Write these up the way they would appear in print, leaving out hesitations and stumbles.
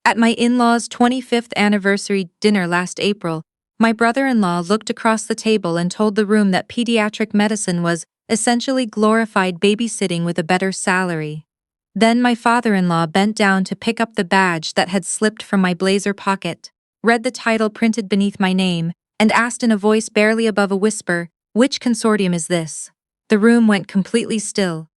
At my in-laws' 25th anniversary dinner last April, my brother-in-law looked across the table and told the room that pediatric medicine was essentially glorified babysitting with a better salary. Then my father-in-law bent down to pick up the badge that had slipped from my blazer pocket, read the title printed beneath my name, and asked in a voice barely above a whisper, "Which consortium is this?" The room went completely still.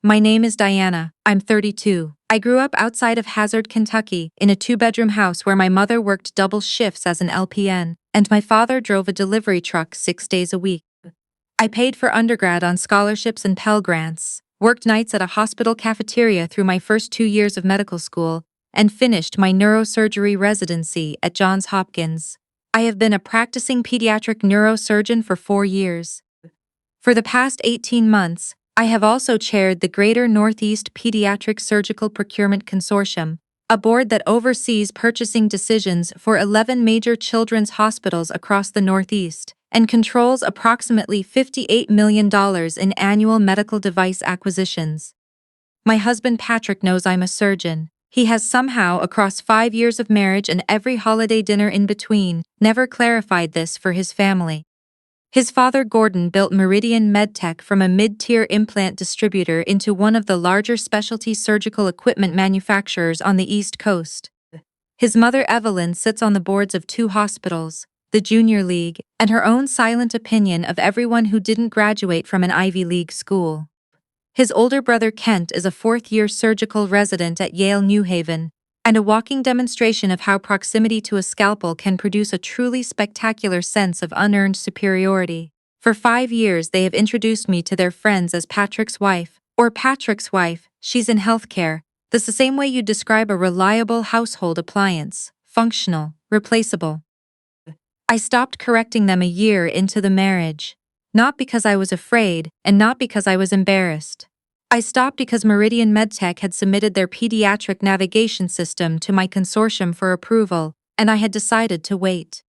"My name is Diana. I'm 32. I grew up outside of Hazard, Kentucky, in a two-bedroom house where my mother worked double shifts as an LPN, and my father drove a delivery truck 6 days a week. I paid for undergrad on scholarships and Pell Grants, worked nights at a hospital cafeteria through my first 2 years of medical school, and finished my neurosurgery residency at Johns Hopkins. I have been a practicing pediatric neurosurgeon for 4 years. For the past 18 months, I have also chaired the Greater Northeast Pediatric Surgical Procurement Consortium, a board that oversees purchasing decisions for 11 major children's hospitals across the Northeast and controls approximately $58 million in annual medical device acquisitions. My husband Patrick knows I'm a surgeon. He has somehow, across 5 years of marriage and every holiday dinner in between, never clarified this for his family. His father Gordon built Meridian MedTech from a mid-tier implant distributor into one of the larger specialty surgical equipment manufacturers on the East Coast. His mother Evelyn sits on the boards of 2 hospitals, the Junior League, and her own silent opinion of everyone who didn't graduate from an Ivy League school. His older brother Kent is a 4th-year surgical resident at Yale New Haven, and a walking demonstration of how proximity to a scalpel can produce a truly spectacular sense of unearned superiority. For 5 years they have introduced me to their friends as Patrick's wife, or Patrick's wife. She's in healthcare. That's the same way you describe a reliable household appliance, functional, replaceable. I stopped correcting them a year into the marriage. Not because I was afraid, and not because I was embarrassed. I stopped because Meridian MedTech had submitted their pediatric navigation system to my consortium for approval, and I had decided to wait.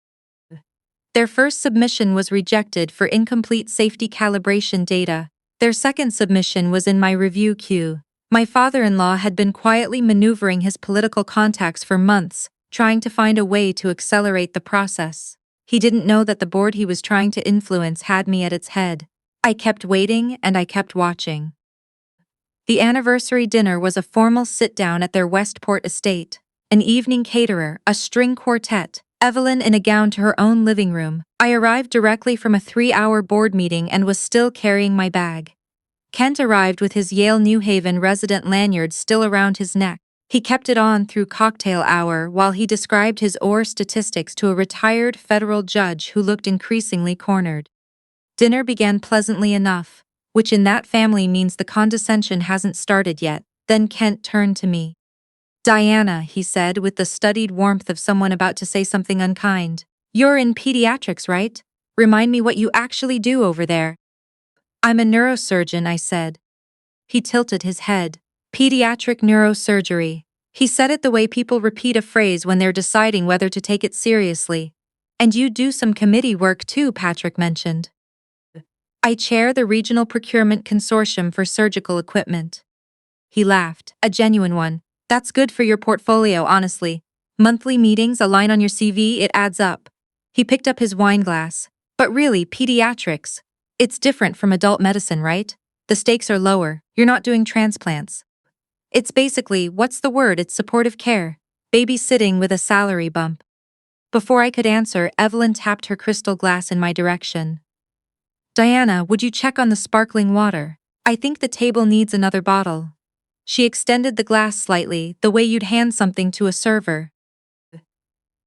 Their first submission was rejected for incomplete safety calibration data. Their second submission was in my review queue. My father-in-law had been quietly maneuvering his political contacts for months, trying to find a way to accelerate the process. He didn't know that the board he was trying to influence had me at its head. I kept waiting and I kept watching. The anniversary dinner was a formal sit-down at their Westport estate. An evening caterer, a string quartet, Evelyn in a gown to her own living room. I arrived directly from a 3-hour board meeting and was still carrying my bag. Kent arrived with his Yale New Haven resident lanyard still around his neck. He kept it on through cocktail hour while he described his OR statistics to a retired federal judge who looked increasingly cornered. Dinner began pleasantly enough, which in that family means the condescension hasn't started yet. Then Kent turned to me. "Diana," he said with the studied warmth of someone about to say something unkind. "You're in pediatrics, right? Remind me what you actually do over there." "I'm a neurosurgeon," I said. He tilted his head. "Pediatric neurosurgery." He said it the way people repeat a phrase when they're deciding whether to take it seriously. "And you do some committee work too," Patrick mentioned. "I chair the Regional Procurement Consortium for Surgical Equipment." He laughed, a genuine one. "That's good for your portfolio, honestly. Monthly meetings, a line on your CV, it adds up." He picked up his wine glass. "But really, pediatrics. It's different from adult medicine, right? The stakes are lower. You're not doing transplants. It's basically, what's the word? It's supportive care. Babysitting with a salary bump." Before I could answer, Evelyn tapped her crystal glass in my direction. "Diana, would you check on the sparkling water? I think the table needs another bottle." She extended the glass slightly, the way you'd hand something to a server.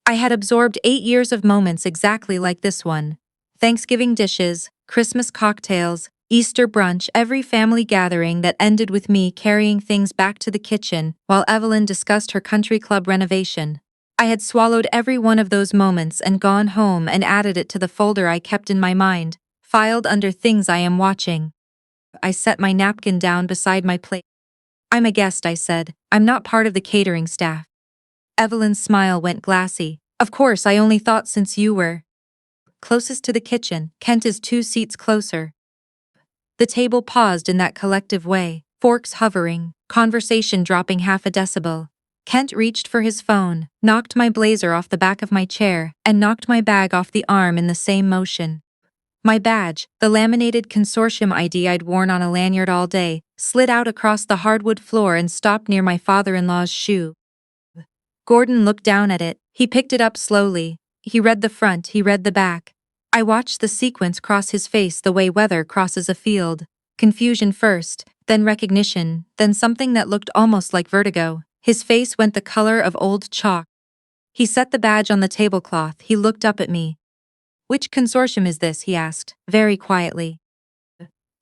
I had absorbed 8 years of moments exactly like this one. Thanksgiving dishes, Christmas cocktails, Easter brunch, every family gathering that ended with me carrying things back to the kitchen while Evelyn discussed her country club renovation. I had swallowed every one of those moments and gone home and added it to the folder I kept in my mind, filed under things I am watching. I set my napkin down beside my plate. "I'm a guest," I said. "I'm not part of the catering staff." Evelyn's smile went glassy. "Of course, I only thought since you were closest to the kitchen." Kent is 2 seats closer. The table paused in that collective way, forks hovering, conversation dropping half a decibel. Kent reached for his phone, knocked my blazer off the back of my chair, and knocked my bag off the arm in the same motion. My badge, the laminated consortium ID I'd worn on a lanyard all day, slid out across the hardwood floor and stopped near my father-in-law's shoe. Gordon looked down at it. He picked it up slowly. He read the front, he read the back. I watched the sequence cross his face the way weather crosses a field. Confusion first, then recognition, then something that looked almost like vertigo. His face went the color of old chalk. He set the badge on the tablecloth. He looked up at me. "Which consortium is this?" he asked, very quietly.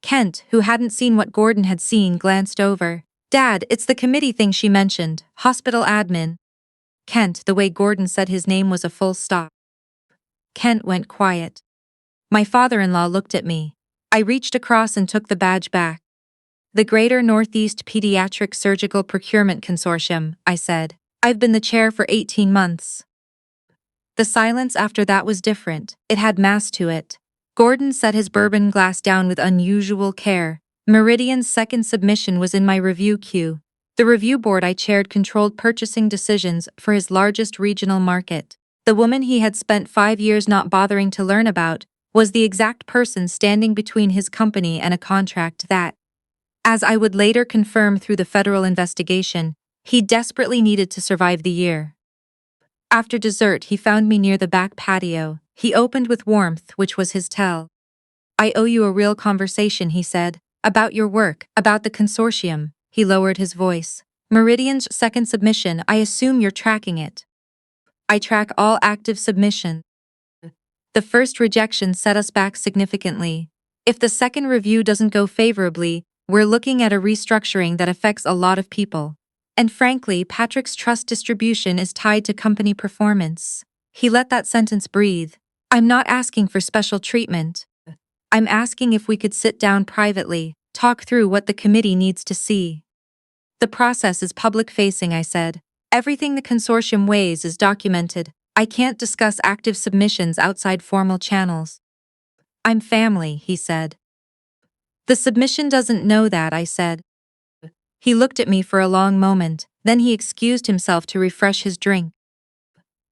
Kent, who hadn't seen what Gordon had seen, glanced over. "Dad, it's the committee thing she mentioned. Hospital admin." Kent, the way Gordon said his name was a full stop. Kent went quiet. My father-in-law looked at me. I reached across and took the badge back. "The Greater Northeast Pediatric Surgical Procurement Consortium," I said. "I've been the chair for 18 months. The silence after that was different. It had mass to it. Gordon set his bourbon glass down with unusual care. Meridian's second submission was in my review queue. The review board I chaired controlled purchasing decisions for his largest regional market. The woman he had spent 5 years not bothering to learn about was the exact person standing between his company and a contract that, as I would later confirm through the federal investigation, he desperately needed to survive the year. After dessert, he found me near the back patio. He opened with warmth, which was his tell. "I owe you a real conversation," he said. "About your work, about the consortium." He lowered his voice. "Meridian's second submission, I assume you're tracking it." "I track all active submissions." The first rejection set us back significantly. If the second review doesn't go favorably, we're looking at a restructuring that affects a lot of people. And frankly, Patrick's trust distribution is tied to company performance. He let that sentence breathe. "I'm not asking for special treatment. I'm asking if we could sit down privately, talk through what the committee needs to see." "The process is public-facing," I said. "Everything the consortium weighs is documented. I can't discuss active submissions outside formal channels." "I'm family," he said. "The submission doesn't know that," I said. He looked at me for a long moment, then he excused himself to refresh his drink.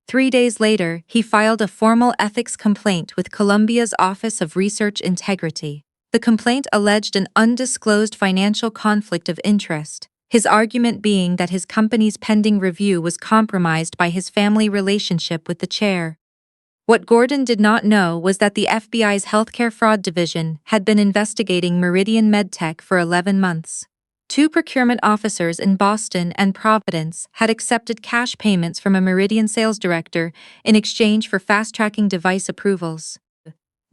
3 days later, he filed a formal ethics complaint with Columbia's Office of Research Integrity. The complaint alleged an undisclosed financial conflict of interest, his argument being that his company's pending review was compromised by his family relationship with the chair. What Gordon did not know was that the FBI's Healthcare Fraud Division had been investigating Meridian MedTech for 11 months. 2 procurement officers in Boston and Providence had accepted cash payments from a Meridian sales director in exchange for fast-tracking device approvals.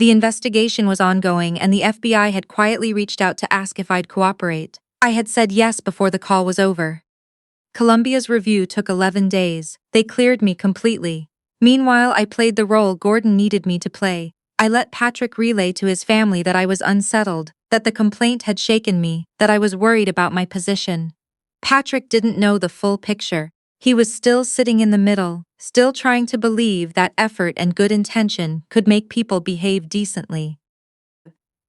The investigation was ongoing and the FBI had quietly reached out to ask if I'd cooperate. I had said yes before the call was over. Columbia's review took 11 days. They cleared me completely. Meanwhile, I played the role Gordon needed me to play. I let Patrick relay to his family that I was unsettled, that the complaint had shaken me, that I was worried about my position. Patrick didn't know the full picture. He was still sitting in the middle, still trying to believe that effort and good intention could make people behave decently.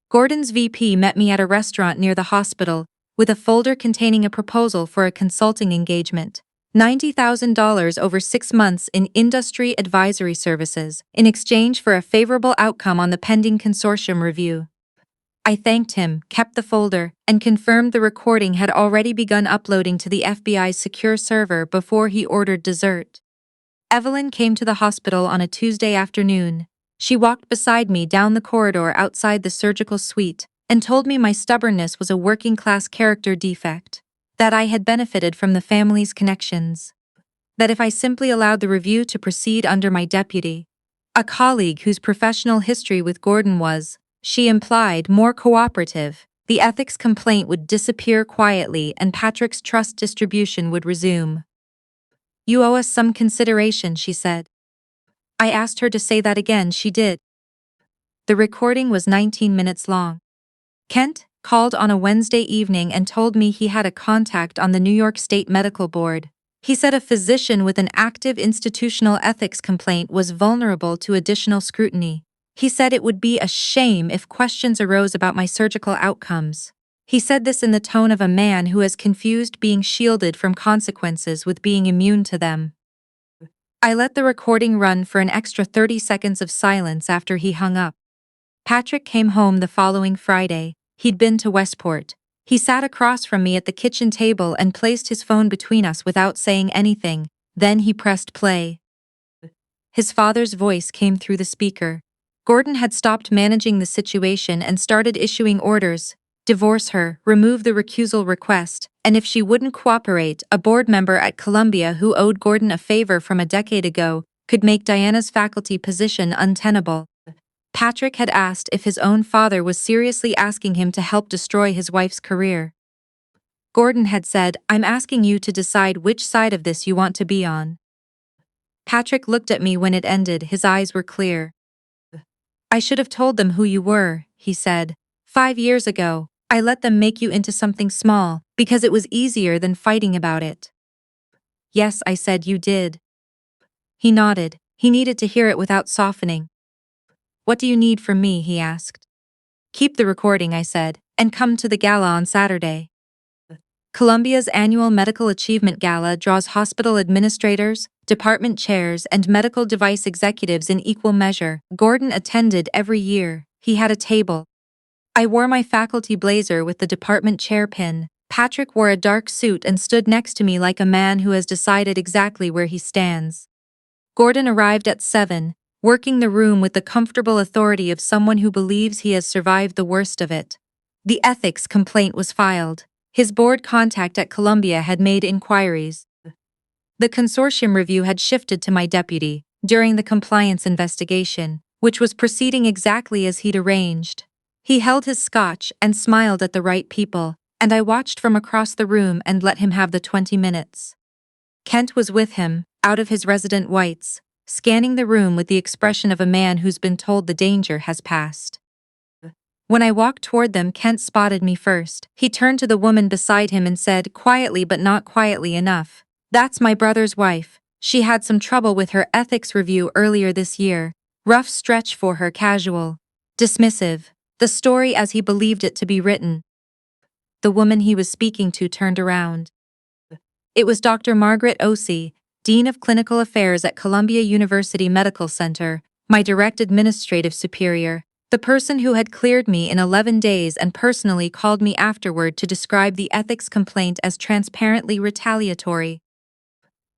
Gordon's VP met me at a restaurant near the hospital, with a folder containing a proposal for a consulting engagement. $90,000 over 6 months in industry advisory services, in exchange for a favorable outcome on the pending consortium review. I thanked him, kept the folder, and confirmed the recording had already begun uploading to the FBI's secure server before he ordered dessert. Evelyn came to the hospital on a Tuesday afternoon. She walked beside me down the corridor outside the surgical suite and told me my stubbornness was a working-class character defect, that I had benefited from the family's connections, that if I simply allowed the review to proceed under my deputy, a colleague whose professional history with Gordon was, she implied, more cooperative, the ethics complaint would disappear quietly and Patrick's trust distribution would resume. "You owe us some consideration," she said. I asked her to say that again. She did. The recording was 19 minutes long. Kent called on a Wednesday evening and told me he had a contact on the New York State Medical Board. He said a physician with an active institutional ethics complaint was vulnerable to additional scrutiny. He said it would be a shame if questions arose about my surgical outcomes. He said this in the tone of a man who has confused being shielded from consequences with being immune to them. I let the recording run for an extra 30 seconds of silence after he hung up. Patrick came home the following Friday. He'd been to Westport. He sat across from me at the kitchen table and placed his phone between us without saying anything. Then he pressed play. His father's voice came through the speaker. Gordon had stopped managing the situation and started issuing orders. Divorce her, remove the recusal request, and if she wouldn't cooperate, a board member at Columbia who owed Gordon a favor from a decade ago could make Diana's faculty position untenable. Patrick had asked if his own father was seriously asking him to help destroy his wife's career. Gordon had said, "I'm asking you to decide which side of this you want to be on." Patrick looked at me when it ended, his eyes were clear. "I should have told them who you were," he said. "5 years ago, I let them make you into something small, because it was easier than fighting about it." "Yes," I said, "you did." He nodded. He needed to hear it without softening. "What do you need from me?" he asked. "Keep the recording," I said, "and come to the gala on Saturday." Columbia's annual Medical Achievement Gala draws hospital administrators, department chairs, and medical device executives in equal measure. Gordon attended every year. He had a table. I wore my faculty blazer with the department chair pin. Patrick wore a dark suit and stood next to me like a man who has decided exactly where he stands. Gordon arrived at 7, working the room with the comfortable authority of someone who believes he has survived the worst of it. The ethics complaint was filed. His board contact at Columbia had made inquiries. The consortium review had shifted to my deputy during the compliance investigation, which was proceeding exactly as he'd arranged. He held his scotch and smiled at the right people, and I watched from across the room and let him have the 20 minutes. Kent was with him, out of his resident whites, scanning the room with the expression of a man who's been told the danger has passed. When I walked toward them, Kent spotted me first. He turned to the woman beside him and said, quietly but not quietly enough, "That's my brother's wife. She had some trouble with her ethics review earlier this year. Rough stretch for her, casual. Dismissive. The story as he believed it to be written." The woman he was speaking to turned around. It was Dr. Margaret Osei, Dean of Clinical Affairs at Columbia University Medical Center, my direct administrative superior, the person who had cleared me in 11 days and personally called me afterward to describe the ethics complaint as transparently retaliatory.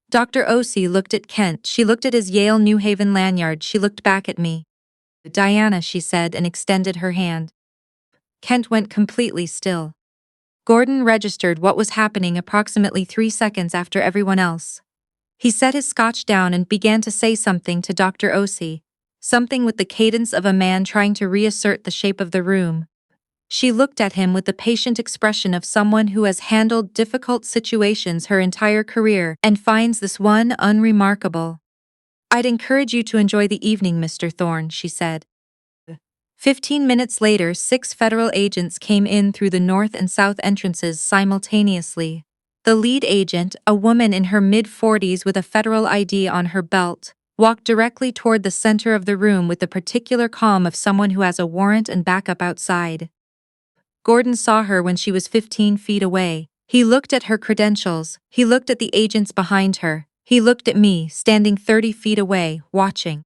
Dr. Osei looked at Kent, she looked at his Yale New Haven lanyard, she looked back at me. "Diana," she said and extended her hand. Kent went completely still. Gordon registered what was happening approximately 3 seconds after everyone else. He set his scotch down and began to say something to Dr. Osei, something with the cadence of a man trying to reassert the shape of the room. She looked at him with the patient expression of someone who has handled difficult situations her entire career and finds this one unremarkable. "I'd encourage you to enjoy the evening, Mr. Thorne," she said. 15 minutes later, 6 federal agents came in through the north and south entrances simultaneously. The lead agent, a woman in her mid-40s with a federal ID on her belt, walked directly toward the center of the room with the particular calm of someone who has a warrant and backup outside. Gordon saw her when she was 15 feet away. He looked at her credentials, he looked at the agents behind her, he looked at me, standing 30 feet away, watching.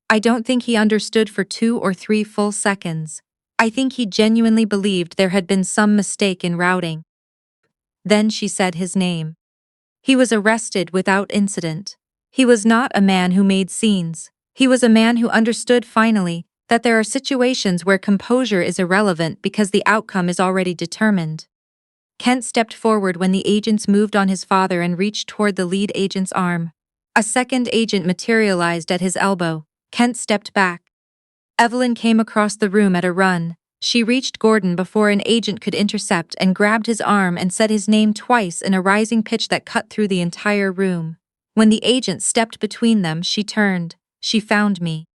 I don't think he understood for 2 or 3 full seconds. I think he genuinely believed there had been some mistake in routing. Then she said his name. He was arrested without incident. He was not a man who made scenes. He was a man who understood finally that there are situations where composure is irrelevant because the outcome is already determined. Kent stepped forward when the agents moved on his father and reached toward the lead agent's arm. A second agent materialized at his elbow. Kent stepped back. Evelyn came across the room at a run. She reached Gordon before an agent could intercept and grabbed his arm and said his name twice in a rising pitch that cut through the entire room. When the agent stepped between them, she turned. She found me.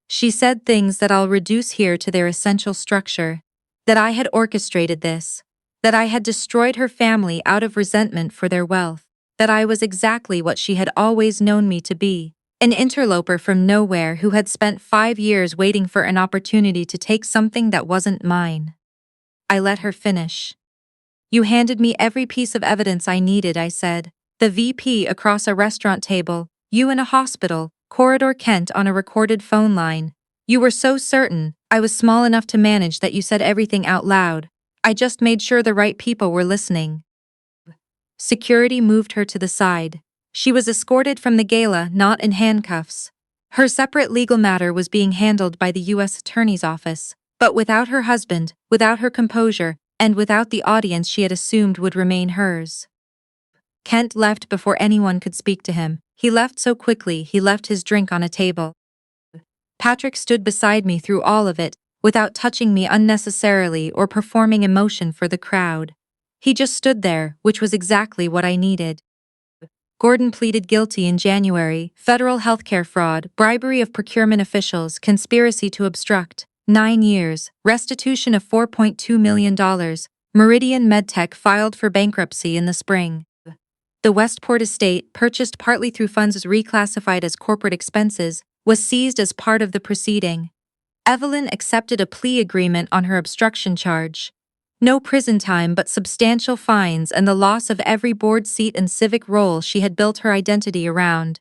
She said things that I'll reduce here to their essential structure. That I had orchestrated this. That I had destroyed her family out of resentment for their wealth. That I was exactly what she had always known me to be. An interloper from nowhere who had spent 5 years waiting for an opportunity to take something that wasn't mine. I let her finish. You handed me every piece of evidence I needed, I said. The VP across a restaurant table, you in a hospital, corridor Kent on a recorded phone line. You were so certain I was small enough to manage that you said everything out loud. I just made sure the right people were listening. Security moved her to the side. She was escorted from the gala, not in handcuffs. Her separate legal matter was being handled by the U.S. Attorney's Office, but without her husband, without her composure, and without the audience she had assumed would remain hers. Kent left before anyone could speak to him. He left so quickly he left his drink on a table. Patrick stood beside me through all of it, without touching me unnecessarily or performing emotion for the crowd. He just stood there, which was exactly what I needed. Gordon pleaded guilty in January: federal healthcare fraud, bribery of procurement officials, conspiracy to obstruct. 9 years, restitution of $4.2 million. Meridian MedTech filed for bankruptcy in the spring. The Westport estate, purchased partly through funds reclassified as corporate expenses, was seized as part of the proceeding. Evelyn accepted a plea agreement on her obstruction charge. No prison time but substantial fines and the loss of every board seat and civic role she had built her identity around.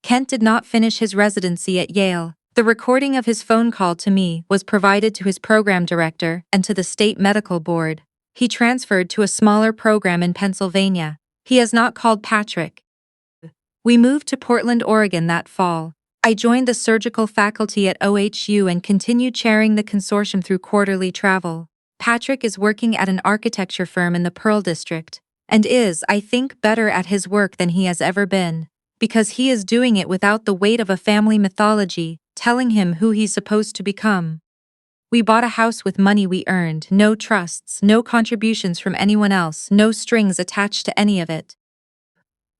Kent did not finish his residency at Yale. The recording of his phone call to me was provided to his program director and to the state medical board. He transferred to a smaller program in Pennsylvania. He has not called Patrick. We moved to Portland, Oregon that fall. I joined the surgical faculty at OHU and continued chairing the consortium through quarterly travel. Patrick is working at an architecture firm in the Pearl District, and is, I think, better at his work than he has ever been, because he is doing it without the weight of a family mythology telling him who he's supposed to become. We bought a house with money we earned, no trusts, no contributions from anyone else, no strings attached to any of it.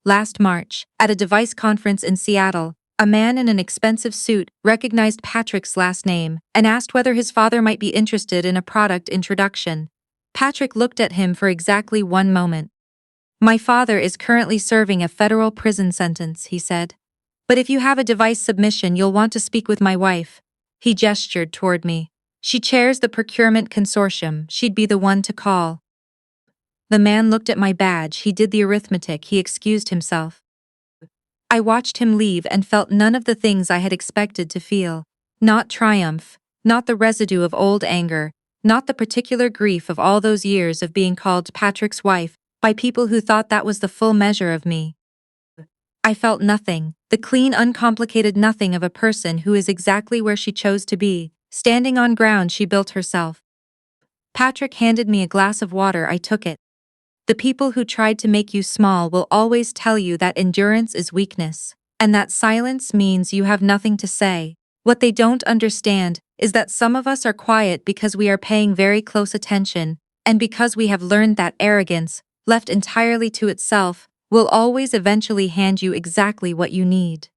Last March, at a device conference in Seattle, a man in an expensive suit recognized Patrick's last name and asked whether his father might be interested in a product introduction. Patrick looked at him for exactly 1 moment. My father is currently serving a federal prison sentence, he said. But if you have a device submission, you'll want to speak with my wife. He gestured toward me. She chairs the procurement consortium, she'd be the one to call. The man looked at my badge, he did the arithmetic, he excused himself. I watched him leave and felt none of the things I had expected to feel. Not triumph, not the residue of old anger, not the particular grief of all those years of being called Patrick's wife by people who thought that was the full measure of me. I felt nothing, the clean, uncomplicated nothing of a person who is exactly where she chose to be, standing on ground she built herself. Patrick handed me a glass of water, I took it. The people who tried to make you small will always tell you that endurance is weakness, and that silence means you have nothing to say. What they don't understand is that some of us are quiet because we are paying very close attention, and because we have learned that arrogance, left entirely to itself, will always eventually hand you exactly what you need.